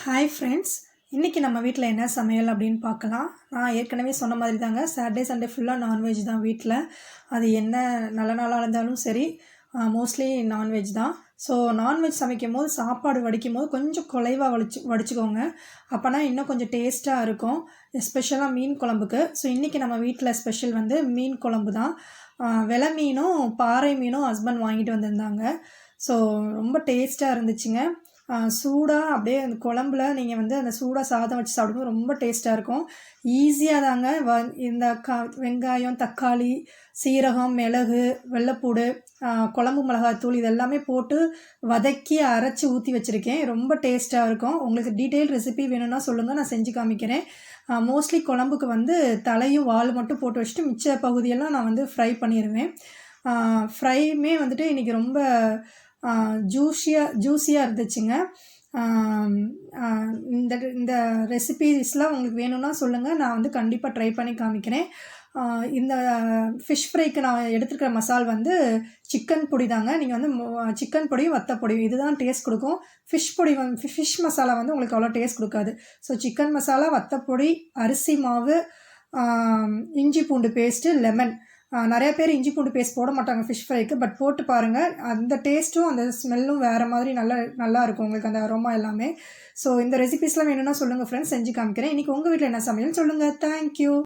Hi friends, இன்றைக்கி நம்ம வீட்டில் என்ன சமையல் அப்படின்னு பார்க்கலாம். நான் ஏற்கனவே சொன்ன மாதிரி தாங்க, சாட்டர்டே சண்டே ஃபுல்லாக நான்வெஜ் தான் வீட்டில். அது என்ன நல்ல நாளாக இருந்தாலும் சரி, மோஸ்ட்லி நான்வெஜ் தான். ஸோ நான்வெஜ் சமைக்கும் போது சாப்பாடு வடிக்கும் போது கொஞ்சம் குலைவாக வடிச்சுக்கோங்க. அப்போனா இன்னும் கொஞ்சம் டேஸ்ட்டாக இருக்கும், எஸ்பெஷலாக மீன் குழம்புக்கு. ஸோ இன்றைக்கி நம்ம வீட்டில் ஸ்பெஷல் வந்து மீன் குழம்பு தான். வெலை மீனும் பாறை மீனும் ஹஸ்பண்ட் வாங்கிட்டு வந்திருந்தாங்க. ஸோ ரொம்ப டேஸ்ட்டாக இருந்துச்சுங்க. சூடாக அப்படியே அந்த குழம்புல நீங்கள் வந்து அந்த சூடாக சாதம் வச்சு சாப்பிடும்போது ரொம்ப டேஸ்ட்டாக இருக்கும். ஈஸியாக தாங்க. இந்த வெங்காயம், தக்காளி, சீரகம், மிளகு, வெள்ளைப்பூடு, குழம்பு மிளகாத்தூள் இதெல்லாமே போட்டு வதக்கி அரைச்சி ஊற்றி வச்சுருக்கேன். ரொம்ப டேஸ்ட்டாக இருக்கும். உங்களுக்கு டீட்டெயில் ரெசிபி வேணும்னா சொல்லுங்கள், நான் செஞ்சு காமிக்கிறேன். மோஸ்ட்லி குழம்புக்கு வந்து தலையும் வால் மட்டும் போட்டு வச்சுட்டு மிச்ச பகுதியெல்லாம் நான் வந்து ஃப்ரை பண்ணிடுவேன். ஃப்ரையுமே வந்துட்டு இன்றைக்கி ரொம்ப ஜூஸியாக இருந்துச்சுங்க. இந்த இந்த ரெசிபீஸ்லாம் உங்களுக்கு வேணும்னா சொல்லுங்கள், நான் வந்து கண்டிப்பாக ட்ரை பண்ணி காமிக்கிறேன். இந்த ஃபிஷ் ஃப்ரைக்கு நான் எடுத்துருக்கிற மசால் வந்து சிக்கன் பொடி தாங்க. நீங்கள் வந்து சிக்கன் பொடியும் வத்தப்பொடியும் இதுதான் டேஸ்ட் கொடுக்கும். ஃபிஷ் மசாலா வந்து உங்களுக்கு அவ்வளோ டேஸ்ட் கொடுக்காது. ஸோ சிக்கன் மசாலா, வத்தப்பொடி, அரிசி மாவு, இஞ்சி பூண்டு பேஸ்ட்டு, லெமன். நிறைய பேர் இஞ்சி பூண்டு பேஸ்ட் போட மாட்டாங்க ஃபிஷ் ஃப்ரைக்கு, பட் போட்டு பாருங்கள். அந்த டேஸ்ட்டும் அந்த ஸ்மெல்லும் வேறு மாதிரி நல்லா இருக்கும் உங்களுக்கு, அந்த அரோமா எல்லாமே. ஸோ இந்த ரெசிபீஸ்லாம் வேணும்னா சொல்லுங்கள் ஃப்ரெண்ட்ஸ், செஞ்சு காமிக்கிறேன். இன்றைக்கி உங்கள் வீட்டில் என்ன சமையல் சொல்லுங்கள். தேங்க்யூ.